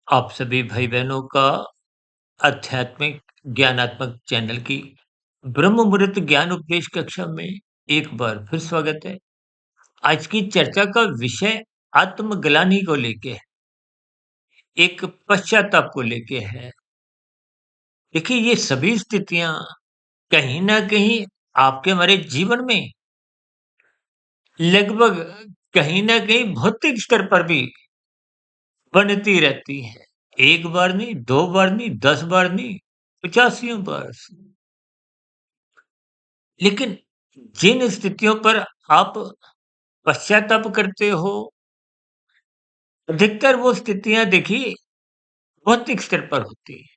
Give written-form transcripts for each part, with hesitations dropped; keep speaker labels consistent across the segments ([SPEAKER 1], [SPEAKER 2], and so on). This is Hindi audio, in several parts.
[SPEAKER 1] आप सभी भाई-बहनों का आध्यात्मिक ज्ञानात्मक चैनल की ब्रह्म मुहूर्त ज्ञान उपदेश कक्षा में एक बार फिर स्वागत है। आज की चर्चा का विषय आत्मग्लानि को लेके है, एक पश्चाताप को लेके है। देखिए ये सभी स्थितियाँ कहीं न कहीं आपके हमारे जीवन में लगभग कहीं न कहीं भौतिक स्तर पर भी बनती रहती हैं। 1 बार नहीं, 2 बार नहीं, 10 बार नहीं, पचासियों बार। लेकिन जिन स्थितियों पर आप पश्चाताप करते हो, अधिकतर वो स्थितियाँ देखिए भौतिक स्तर पर होती हैं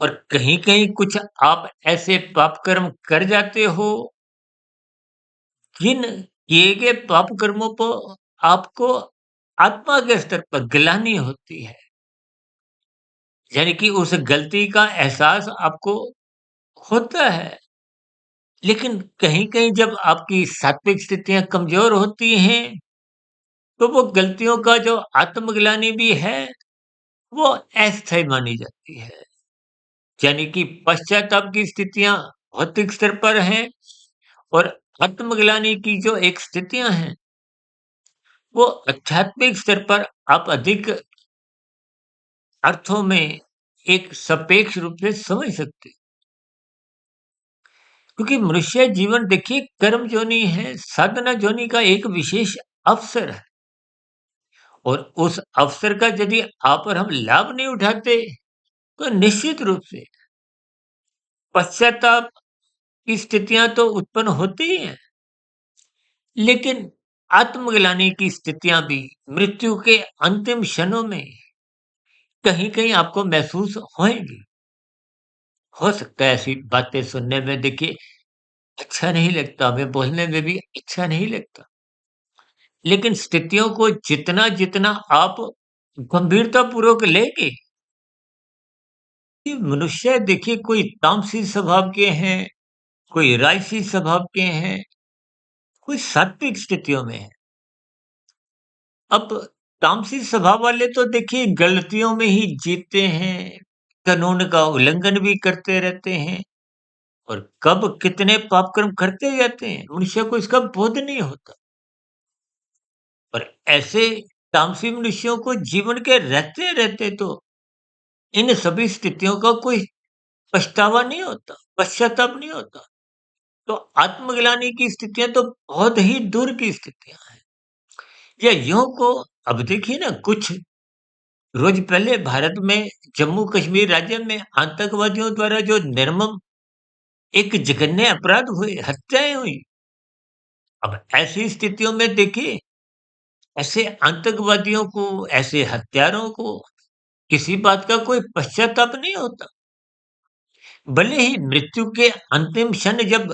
[SPEAKER 1] और कहीं-कहीं कुछ आप ऐसे पाप कर्म कर जाते हो, जिन किए गए पाप कर्मों को आपको आत्मा के स्तर पर गिलानी होती है। यानी कि उस गलती का एहसास आपको होता है। लेकिन कहीं-कहीं जब आपकी सात्विक स्थितियाँ कमज़ोर होती हैं, तो वो गलतियों का जो आत्मग्लानि भी है, वो अस्थायी मानी जाती है। यानी कि पश्चाताप की स्थितियाँ भौतिक स्तर पर हैं और आत्मग्लानि की जो एक स्थितियाँ हैं, वो आध्यात्मिक स्तर पर आप अधिक अर्थों में एक सापेक्ष रूप से समझ सकते हैं। क्योंकि मनुष्य जीवन देखिए कर्म जोनि है, साधना जोनि का एक विशेष अवसर है और उस अवसर का यदि आप और हम लाभ नहीं उठाते, तो निश्चित रूप से पश्चाताप की स्थितियाँ तो उत्पन्न होती ही हैं, लेकिन आत्मग्लानि की स्थितियाँ भी मृत्यु के अंतिम क्षणों में कहीं-कहीं आपको महसूस होएँगी। हो सकता है ऐसी बातें सुनने में देखिए अच्छा नहीं लगता, हमें बोलने में भी अच्छा नहीं लगता। लेकिन स्थितियों को जितना-जितना आप गंभीरतापूर्वक लेंगे, कि मनुष्य देखिए कोई तामसी स्वभाव के हैं, कोई राजसी स्वभाव के हैं, कोई सात्विक स्थितियों में है। अब तामसी स्वभाव वाले तो देखिए गलतियों में ही जीते हैं, कानून का उल्लंघन भी करते रहते हैं और कब कितने पाप कर्म करते जाते हैं, मनुष्य को इसका बोध नहीं होता। और ऐसे तामसी मनुष्यों को जीवन के रहते-रहते तो इन सभी स्थितियों का कोई पछतावा नहीं होता, पश्चाताप नहीं होता। तो आत्मग्लानि की स्थितियाँ तो बहुत ही दूर की स्थितियाँ हैं। या यूँ को अब देखिए ना कुछ रोज पहले भारत में जम्मू कश्मीर राज्य में आतंकवादियों द्वारा जो निर्मम एक जघन्य अपराध हुए, हत्याएँ हुई। अब ऐसी स्थितियों में देखिए, ऐसे आतंकवादियों को, ऐसे हत्यारों को किसी बात का कोई पश्चाताप नहीं होता। भले ही मृत्यु के अंतिम क्षण जब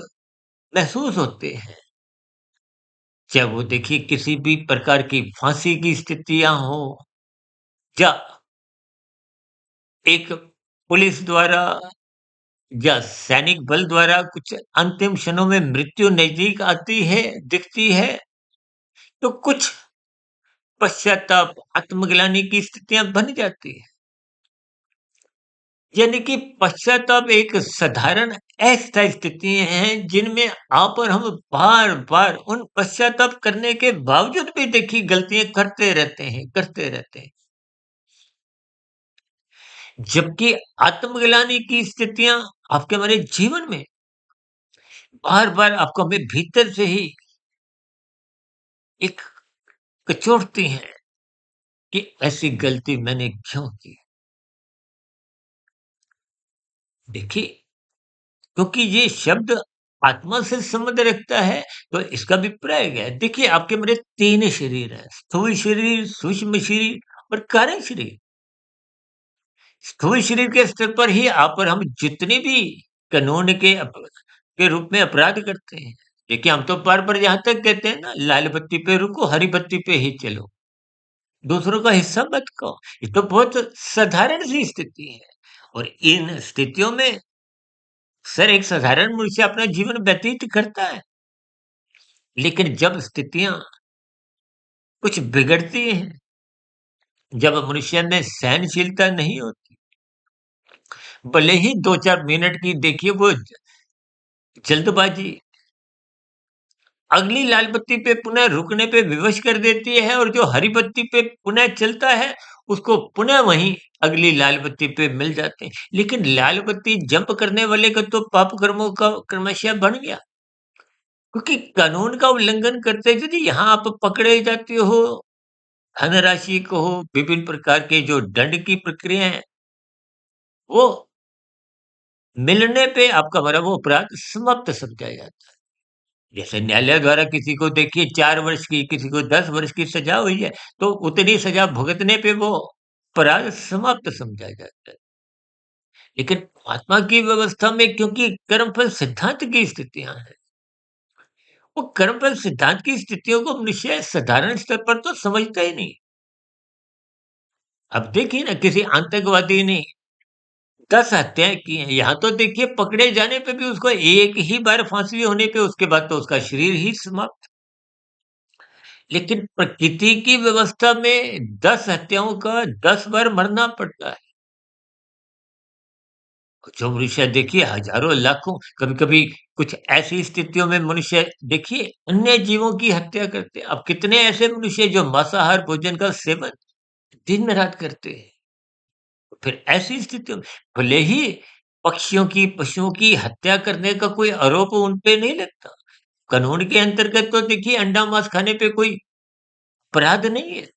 [SPEAKER 1] महसूस होते हैं, चाहे वो देखिए किसी भी प्रकार की फांसी की स्थितियाँ हो या एक पुलिस द्वारा या सैनिक बल द्वारा कुछ अंतिम क्षणों में मृत्यु नज़दीक आती है, दिखती है, तो कुछ पश्चाताप, आत्मग्लानि की स्थितियाँ बन जाती हैं। यानी कि पश्चाताप एक साधारण अस्थायी स्थितियाँ हैं, जिनमें आप और हम बार-बार उन पश्चाताप करने के बावजूद भी देखिए गलतियाँ करते रहते हैं। जबकि आत्मग्लानि की स्थितियाँ आपके हमारे जीवन में बार-बार आपको हमें भीतर से ही एक कचोटती हैं कि ऐसी गलती मैंने क्यों की? देखिए, क्योंकि ये शब्द आत्मा से संबंध रखता है, तो इसका भी प्रयोग है। देखिए, आपके मेरे 3 शरीर हैं, स्थूल शरीर, सूक्ष्म शरीर और कारण शरीर। स्थूल शरीर के स्तर पर ही आप और हम जितने भी कानून के रूप में अपराध करते हैं। देखिए, हम तो बार-बार यहाँ तक कहते हैं ना, लाल बत्ती पे रुको, हरी बत्ती पे ही चलो। दूसरों का हिस्सा मत खाओ। ये तो बहुत साधारण सी स्थिति है और इन स्थितियों में सर एक साधारण मनुष्य अपना जीवन व्यतीत करता है। लेकिन जब स्थितियाँ कुछ बिगड़ती हैं, जब मनुष्य में सहनशीलता नहीं होती, भले ही 2-4 मिनट की देखिए वो जल्दबाज़ी अगली लाल बत्ती पे पुनः रुकने पे विवश कर देती है और जो हरी बत्ती पे पुनः चलता है, उसको पुनः वहीं अगली लाल बत्ती पे मिल जाते हैं। लेकिन लाल बत्ती जंप करने वाले का तो पाप कर्मों का क्रमशः बढ़ गया, क्योंकि कानून का उल्लंघन करते यदि यहाँ आप पकड़े जाते हो, धनराशि को हो, विभिन्न प्रकार के जो दंड की प्रक्रिया है, वो मिलने पे आपका भरा वो अपराध समाप्त समझा जाता है। जैसे न्यायालय द्वारा किसी को देखिए 4 वर्ष की, किसी को 10 वर्ष की सजा हुई है, तो उतनी सजा भुगतने पे वो अपराध समाप्त समझा जाता है। लेकिन महात्मा की व्यवस्था में क्योंकि कर्मफल सिद्धांत की स्थितियाँ हैं, वो कर्मफल सिद्धांत की स्थितियों को मनुष्य साधारण स्तर पर तो समझता ही नहीं। अब देखिए ना किसी आतंकवादी ने 10 हत्याएँ की हैं, यहाँ तो देखिए पकड़े जाने पे भी उसको एक ही बार फांसी होने पे उसके बाद तो उसका शरीर ही समाप्त। लेकिन प्रकृति की व्यवस्था में 10 हत्याओं का 10 बार मरना पड़ता है। जो मनुष्य देखिए हज़ारों, लाखों, कभी-कभी कुछ ऐसी स्थितियों में मनुष्य देखिए अन्य जीवों की हत्या करते हैं। अब कितने ऐसे मनुष्य जो मांसाहार भोजन का सेवन दिन-रात करते हैं। तो फिर ऐसी स्थितियों में भले ही पक्षियों की, पशुओं की हत्या करने का कोई आरोप उन पे नहीं लगता। कानून के अंतर्गत तो देखिए अंडा-मांस खाने पे कोई अपराध नहीं है।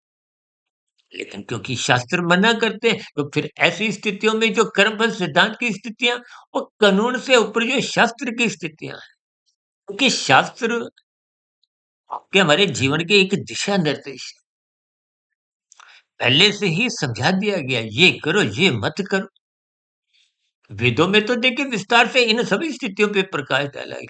[SPEAKER 1] लेकिन क्योंकि शास्त्र मना करते हैं, तो फिर ऐसी स्थितियों में जो कर्मफल सिद्धांत की स्थितियाँ, वो कानून से ऊपर जो शास्त्र की स्थितियाँ हैं। क्योंकि शास्त्र आपके हमारे जीवन के एक दिशा निर्देश है। पहले से ही समझा दिया गया, ये करो, ये मत करो। वेदों में तो देखिए विस्तार से इन सभी स्थितियों पे प्रकाश डाला है।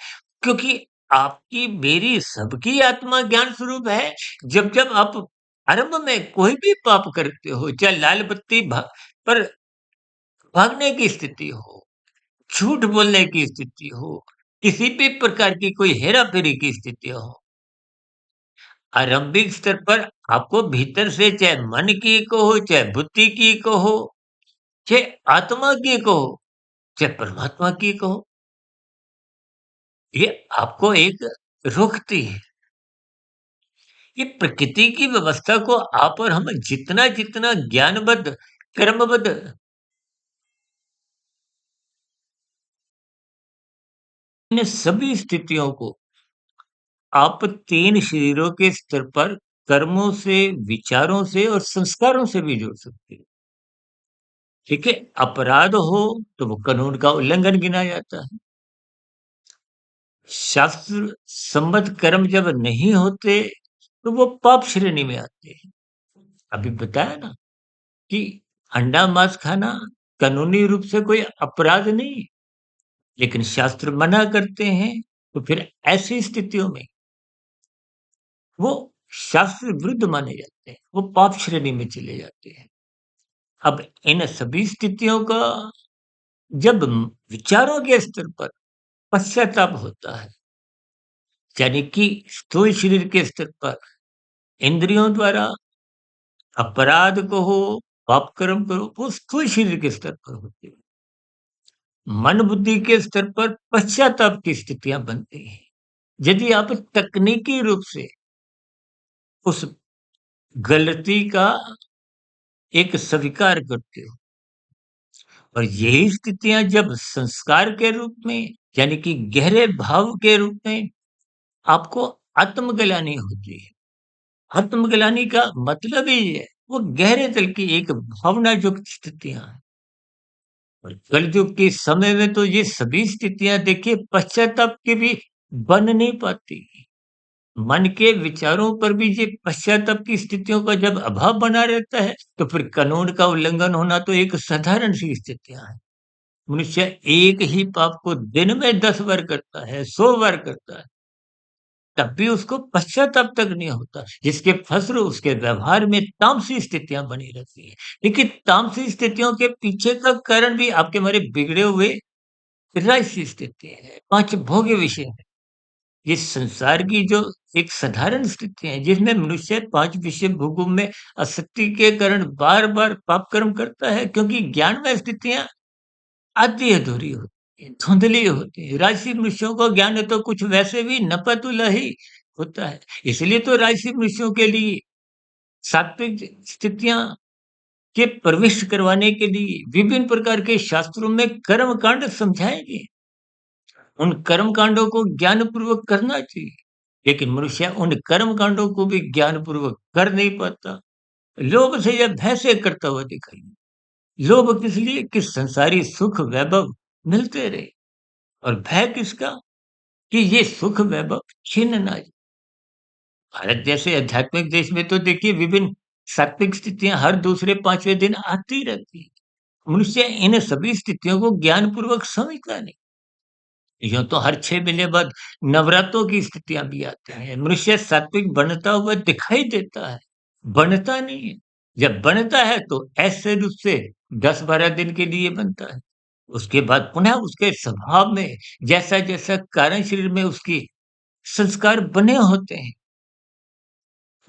[SPEAKER 1] क्योंकि आपकी, मेरी, सबकी आत्मा ज्ञान स्वरूप है। जब-जब आप आरंभ में कोई भी पाप करते हो, चाहे लाल बत्ती पर भागने की स्थिति हो, झूठ बोलने की स्थिति हो, किसी भी प्रकार की कोई हेरा-फेरी की स्थिति हो, आरंभिक स्तर पर आपको भीतर से चाहे मन की को हो, चाहे बुद्धि की को हो, चाहे आत्मा की को हो, चाहे परमात्मा की को हो, ये आपको एक रोकती है। ये प्रकृति की व्यवस्था को आप और हम जितना-जितना ज्ञानबद्ध, कर्मबद्ध इन सभी स्थितियों को आप 3 शरीरों के स्तर पर कर्मों से, विचारों से और संस्कारों से भी जोड़ सकते हैं। ठीक है? अपराध हो तो वो कानून का उल्लंघन गिना जाता है। शास्त्र सम्मत कर्म जब नहीं होते, तो वो पाप श्रेणी में आते हैं। अभी बताया ना कि अंडा मांस खाना कानूनी रूप से कोई अपराध नहीं है, लेकिन शास्त्र मना करते हैं, तो फिर ऐसी स्थितियों में वो शास्त्र विरुद्ध माने जाते हैं, वो पाप श्रेणी में चले जाते हैं। अब इन सभी स्थितियों का जब विचारों के स्तर पर पश्चाताप होता है, यानी कि स्थूल शरीर के स्तर पर इंद्रियों द्वारा अपराध कहो, पाप कर्म करो, वो स्थूल शरीर के स्तर पर होते हैं। मन बुद्धि के स्तर पर पश्चाताप की स्थितियां बनती हैं। यदि आप तकनीकी रूप से उस गलती का एक स्वीकार करते हो और यही स्थितियां जब संस्कार के रूप में, यानी कि गहरे भाव के रूप में आपको आत्मग्लानि होती है। आत्मग्लानि का मतलब ही है, वो गहरे दिल की एक भावना युक्त स्थितियां हैं। और कलयुग के समय में तो ये सभी स्थितियां देखिए पश्चाताप की भी बन नहीं पाती। मन के विचारों पर भी ये पश्चाताप की स्थितियों का जब अभाव बना रहता है, तो फिर कानून का उल्लंघन होना तो एक साधारण सी स्थितियां हैं। मनुष्य एक ही पाप को दिन में 10 बार करता है, 100 बार करता है, तब भी उसको पश्चाताप तक नहीं होता, जिसके फलस्वरूप उसके व्यवहार में तामसी स्थितियाँ बनी रहती हैं। देखिए, तामसी स्थितियों के पीछे का कारण भी आपके हमारे बिगड़े हुए राजसी स्थिति है, 5 भोग्य विषय है। ये संसार की जो एक साधारण स्थिति है जिसमें मनुष्य 5 विषय भोगों में आसक्ति के कारण बार-बार पाप कर्म करता है, क्योंकि ज्ञान में स्थितियाँ आधी-अधूरी होती हैं, धुंधली होती हैं। राजसी मनुष्यों को ज्ञान है तो कुछ वैसे भी नपतुला ही होता है। इसलिए तो राजसी मनुष्यों के लिए सात्विक स्थितियाँ के प्रविष्ट करवाने के लिए विभिन्न प्रकार के शास्त्रों में कर्म कांड समझाए गए। उन कर्म कांडों को ज्ञान पूर्वक करना चाहिए, लेकिन मनुष्य उन कर्म कांडों को भी ज्ञान पूर्वक कर नहीं पाता। लोभ से या भय से करता हुआ दिखाई दे। लोभ किस लिए? कि संसारी सुख वैभव मिलते रहे, और भय किसका? कि ये सुख वैभव छीन ना जाए। भारत जैसे आध्यात्मिक देश में तो देखिए विभिन्न सात्विक स्थितियां हर दूसरे पांचवें दिन आती रहती है। मनुष्य इन सभी स्थितियों को ज्ञान पूर्वक समझता नहीं। यूँ तो हर 6 महीने बाद नवरात्रों की स्थितियाँ भी आती हैं। मनुष्य सात्विक बनता हुआ दिखाई देता है, बनता नहीं है। जब बनता है तो ऐसे रूप से 10-12 दिन के लिए बनता है। उसके बाद पुनः उसके स्वभाव में जैसा-जैसा कारण शरीर में उसकी संस्कार बने होते हैं,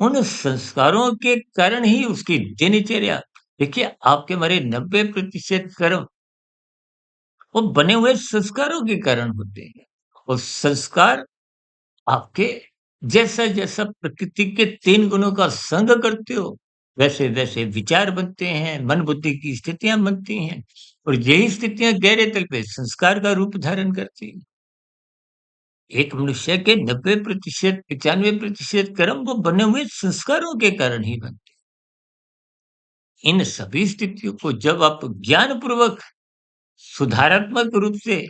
[SPEAKER 1] उन संस्कारों के कारण ही उसकी दिनचर्या, देखिए आपके हमारे 90% कर्म वो बने हुए संस्कारों के कारण होते हैं। और संस्कार आपके जैसा-जैसा प्रकृति के 3 गुणों का संग करते हो, वैसे-वैसे विचार बनते हैं, मन बुद्धि की स्थितियाँ बनती हैं, और यही स्थितियाँ गहरे तल पे संस्कार का रूप धारण करती हैं। एक मनुष्य के 90% 95% कर्म वो बने हुए संस्कारों के कारण ही बनते हैं। इन सभी स्थितियों को जब आप ज्ञानपूर्वक सुधारात्मक रूप से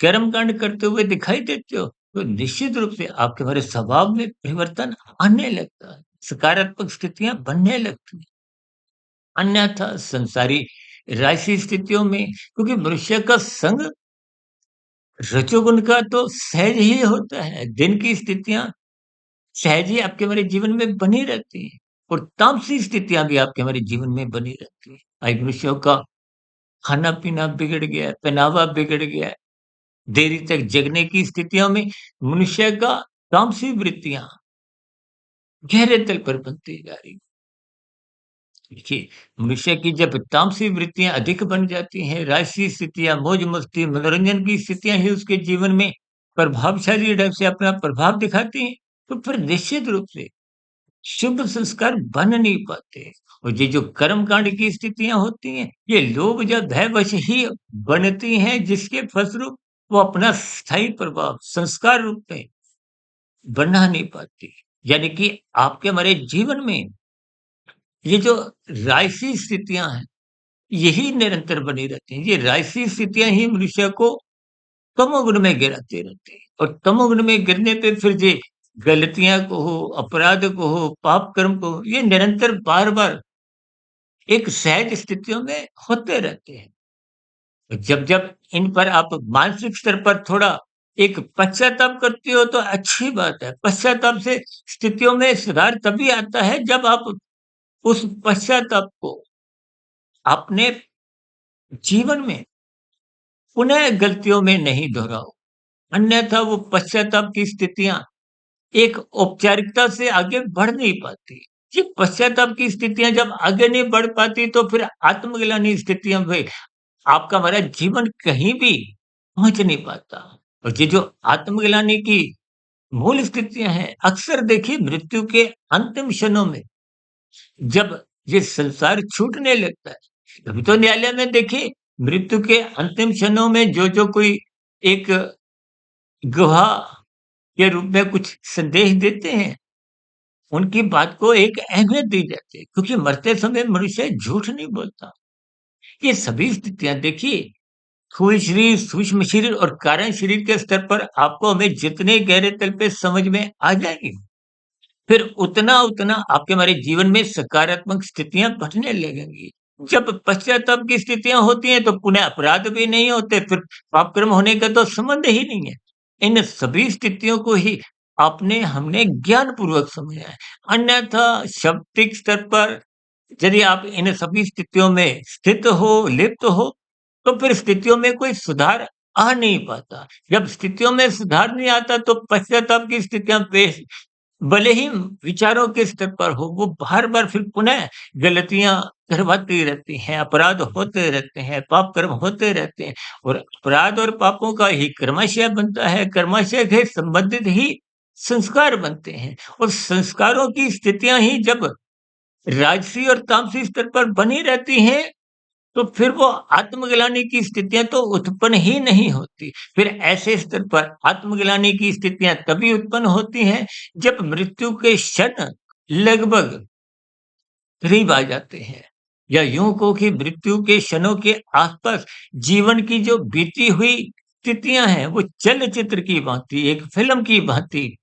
[SPEAKER 1] कर्मकांड करते हुए दिखाई देते हो, तो निश्चित रूप से आपके हमारे स्वभाव में परिवर्तन आने लगता है, सकारात्मक स्थितियाँ बनने लगती हैं। अन्यथा संसारी राशि स्थितियों में, क्योंकि मनुष्य का संग रजोगुण का तो सहज ही होता है, दिन की स्थितियाँ सहज ही आपके हमारे जीवन में बनी रहती हैं, और तामसी स्थितियाँ भी आपके हमारे जीवन में बनी रहती हैं। आज मनुष्यों का खाना-पीना बिगड़ गया है, पहनावा बिगड़ गया है। देरी तक जगने की स्थितियों में मनुष्य का तामसी वृत्तियाँ गहरे तल पर बनती जा रही हैं। देखिए, मनुष्य की जब तामसी वृत्तियाँ अधिक बन जाती हैं, राजसी स्थितियाँ, मौज-मस्ती, मनोरंजन की स्थितियाँ ही उसके जीवन में प्रभावशाली ढंग से अपना प्रभाव दिखाती हैं, तो फिर निश्चित रूप से शुभ संस्कार बन नहीं पाते। और ये जो कर्मकांड की स्थितियाँ होती हैं, ये लोभ या भयवश ही बनती हैं, जिसके फलस्वरूप वो अपना स्थायी प्रभाव संस्कार रूप में बना नहीं पाती। यानी कि आपके हमारे जीवन में ये जो राजसी स्थितियाँ हैं, यही निरंतर बनी रहती हैं। ये राजसी स्थितियाँ ही मनुष्य को तमोगुण में गिराते रहती हैं, और तमोगुण में गिरने पे फिर ये गलतियाँ कहो, अपराध कहो, पाप कर्म कहो, ये निरंतर बार-बार एक सहज स्थितियों में होते रहते हैं। जब-जब इन पर आप मानसिक स्तर पर थोड़ा एक पश्चाताप करते हो तो अच्छी बात है। पश्चाताप से स्थितियों में सुधार तभी आता है जब आप उस पश्चाताप को अपने जीवन में पुनः गलतियों में नहीं दोहराओ। अन्यथा वो पश्चाताप की स्थितियाँ एक औपचारिकता से आगे बढ़ नहीं पाती। ये पश्चाताप की स्थितियाँ जब आगे नहीं बढ़ पाती तो फिर आत्मग्लानि स्थितियों में आपका हमारा जीवन कहीं भी पहुँच नहीं पाता। और ये जो आत्मग्लानि की मूल स्थितियाँ हैं, अक्सर देखिए मृत्यु के अंतिम क्षणों में जब ये संसार छूटने लगता है, तभी तो न्यायालय में देखिए मृत्यु के अंतिम क्षणों में जो कोई एक गवाह के रूप में कुछ संदेश देते हैं, उनकी बात को एक अहमियत दी जाती है, क्योंकि मरते समय मनुष्य झूठ नहीं बोलता। ये सभी स्थितियाँ देखिए स्थूल शरीर, सूक्ष्म शरीर और कारण शरीर के स्तर पर आपको हमें जितने गहरे तल पे समझ में आ जाएँगी, फिर उतना-उतना आपके हमारे जीवन में सकारात्मक स्थितियाँ बढ़ने लगेंगी। जब पश्चाताप की स्थितियाँ होती हैं, तो पुनः अपराध भी नहीं होते, फिर पाप कर्म होने का तो संबंध ही नहीं है। इन सभी स्थितियों को ही आपने हमने ज्ञानपूर्वक समझा है। अन्यथा शाब्दिक स्तर पर यदि आप इन सभी स्थितियों में स्थित हो, लिप्त हो, तो फिर स्थितियों में कोई सुधार आ नहीं पाता। जब स्थितियों में सुधार नहीं आता, तो पश्चाताप की स्थितियाँ पेश भले ही विचारों के स्तर पर हो, वो बार-बार फिर पुनः गलतियाँ करवाती रहती हैं, अपराध होते रहते हैं, पाप कर्म होते रहते हैं और अपराध और पापों का ही कर्माशय बनता है, कर्माशय के संबंधित ही संस्कार बनते हैं और संस्कारों की स्थितियाँ ही जब राजसी और तामसी स्तर पर बनी रहती हैं, तो फिर वो आत्मग्लानि की स्थितियाँ तो उत्पन्न ही नहीं होती। फिर ऐसे स्तर पर आत्मग्लानि की स्थितियाँ तभी उत्पन्न होती हैं, जब मृत्यु के क्षण लगभग करीब आ जाते हैं। या यूँ कहो कि मृत्यु के क्षणों के आस-पास जीवन की जो बीती हुई स्थितियाँ हैं, वो चलचित्र की भाँति, एक फ़िल्म की भाँति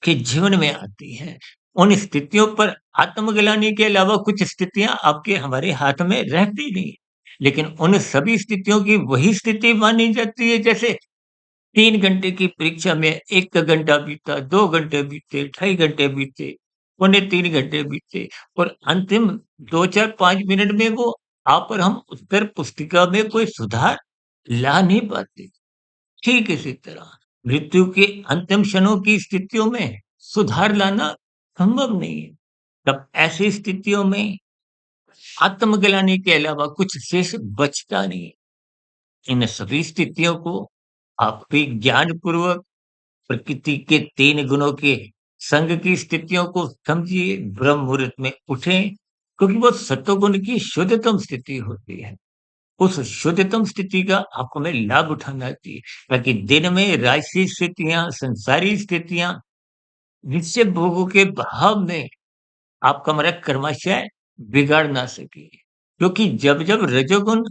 [SPEAKER 1] के जीवन में आती हैं। उन स्थितियों पर आत्मग्लानि के अलावा कुछ स्थितियाँ आपके हमारे हाथ में रहती नहीं। लेकिन उन सभी स्थितियों की वही स्थिति मानी जाती है जैसे 3 घंटे की परीक्षा में 1 घंटा बीता, 2 घंटे बीते, ढाई घंटे बीते, पौने 3 घंटे बीते और अंतिम 2, 4, 5 मिनट में वो आप और हम उत्तर पुस्तिका में कोई सुधार ला नहीं पाते। ठीक इसी तरह मृत्यु के अंतिम क्षणों की स्थितियों में सुधार लाना संभव नहीं है। तब ऐसी स्थितियों में आत्मग्लानि के अलावा कुछ शेष बचता नहीं है। इन सभी स्थितियों को आप भी ज्ञानपूर्वक प्रकृति के 3 गुणों के संग की स्थितियों को समझिए, ब्रह्म मुहूर्त में उठें, क्योंकि वो सत्वगुण की शुद्धतम स्थिति होती है। उस शुद्धतम स्थिति का आपको हमें लाभ उठाना चाहिए, ताकि दिन में राजसी स्थितियाँ, संसारी स्थितियाँ, विषय भोगों के बहाव में आपका हमारा कर्माशय बिगाड़ ना सके। क्योंकि जब-जब रजोगुण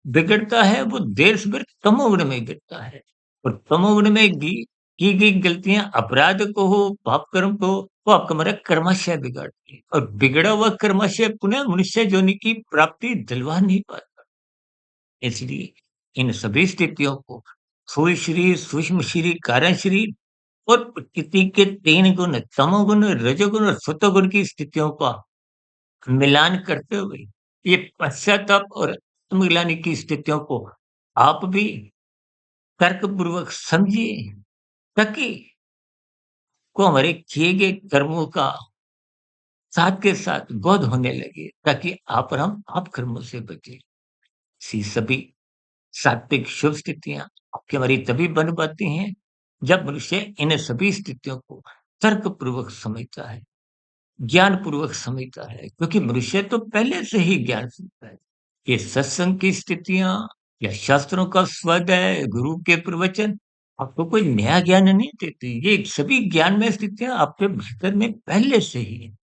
[SPEAKER 1] बिगड़ता है, वो देर सवेर तमोगुण में गिरता है और तमोगुण में की गई गलतियाँ अपराध को हो, पाप कर्म को हो, वो आपका हमारा कर्माशय बिगाड़ती है और बिगड़ा हुआ कर्माशय पुनः मनुष्य योनि की प्राप्ति दिलवा नहीं पाता। इसलिए इन सभी स्थितियों को स्थूल शरीर, सूक्ष्म शरीर, कारण शरीर और प्रकृति के 3 गुण तमोगुण, रजोगुण और सत्वगुण की स्थितियों का मिलान करते हुए ये पश्चाताप और आत्मग्लानि की स्थितियों को आप भी तर्कपूर्वक समझिए, ताकि को हमारे किए गए कर्मों का साथ के साथ बोध होने लगे, ताकि आप और हम पाप कर्मों से बचें। ऐसी सभी सात्विक शुभ स्थितियाँ आपकी हमारी तभी बन पाती हैं, जब मनुष्य इन सभी स्थितियों को तर्कपूर्वक समझता है, ज्ञानपूर्वक समझता है, क्योंकि मनुष्य तो पहले से ही ज्ञान सीखता है। ये सत्संग की स्थितियाँ या शास्त्रों का स्वाध्याय, गुरु के प्रवचन आपको कोई नया ज्ञान नहीं देती। ये सभी ज्ञानमय स्थितियाँ आपके भीतर में पहले से ही हैं।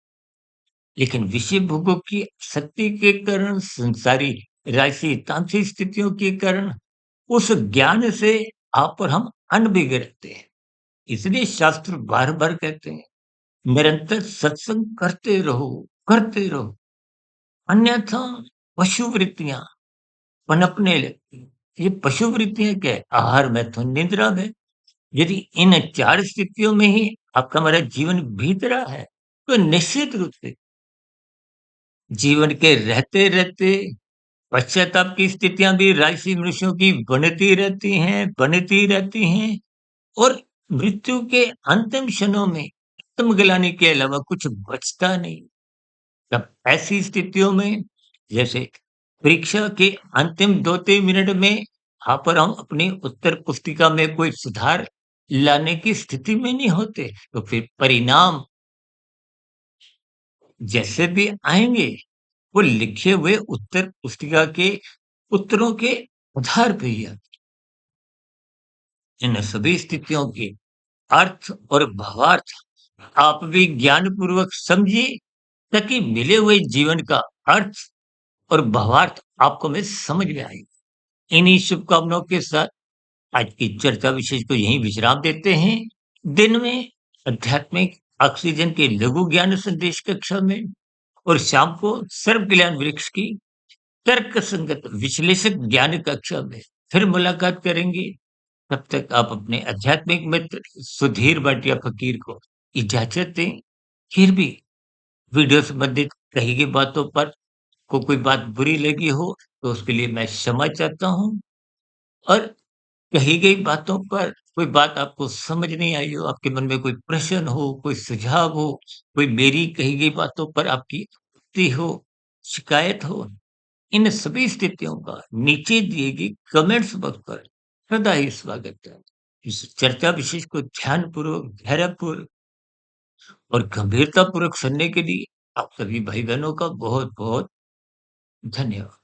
[SPEAKER 1] लेकिन विषय भोगों की शक्ति के कारण, संसारी राशि तामसिक स्थितियों के कारण उस ज्ञान से आप और हम अनभिज्ञ रहते हैं। इसलिए शास्त्र बार-बार कहते हैं, निरंतर सत्संग करते रहो, अन्यथा पशु वृत्तियाँ पनपने लगती हैं। ये पशु वृत्तियाँ क्या है? आहार, मैथुन, निद्रा में। यदि इन 4 स्थितियों में ही आपका हमारा जीवन बीत रहा है, तो निश्चित रूप से जीवन के रहते-रहते पश्चाताप की स्थितियाँ भी राजसी मनुष्यों की बनती रहती हैं और मृत्यु के अंतिम क्षणों में आत्मग्लानि के अलावा कुछ बचता नहीं। तब ऐसी स्थितियों में जैसे परीक्षा के अंतिम 2-3 मिनट में आप और हम अपनी उत्तर पुस्तिका में कोई सुधार लाने की स्थिति में नहीं होते, तो फिर परिणाम जैसे भी आएँगे, वो लिखे हुए उत्तर पुस्तिका के उत्तरों के आधार पे ही आते हैं। इन सभी स्थितियों के अर्थ और भावार्थ आप भी ज्ञानपूर्वक समझिए, ताकि मिले हुए जीवन का अर्थ और भावार्थ आपको में समझ में आए। इन्हीं शुभकामनाओं के साथ आज की चर्चा विशेष को यहीं विश्राम देते हैं। दिन में आध्यात्मिक ऑक्सीजन के लघु ज्ञान संदेश कक्षा में और शाम को सर्व कल्याण वृक्ष की तर्क संगत विश्लेषक ज्ञान कक्षा में फिर मुलाकात करेंगे। तब तक आप अपने आध्यात्मिक मित्र सुधीर भाटिया फकीर को इजाजत दें। फिर भी वीडियो संबंधित कही गई बातों पर को कोई बात बुरी लगी हो, तो उसके लिए मैं क्षमा चाहता हूँ और कही गई बातों पर कोई बात आपको समझ नहीं आई हो, आपके मन में कोई प्रश्न हो, कोई सुझाव हो, कोई मेरी कही गई बातों पर आपकी आपत्ति हो, शिकायत हो, इन सभी स्थितियों का नीचे दिए गए कमेंट्स बॉक्स पर सदा ही स्वागत है। इस चर्चा विशेष को ध्यानपूर्वक, धैर्यपूर्वक और गंभीरतापूर्वक सुनने के लिए आप सभी भाई-बहनों का बहुत-बहुत धन्यवाद।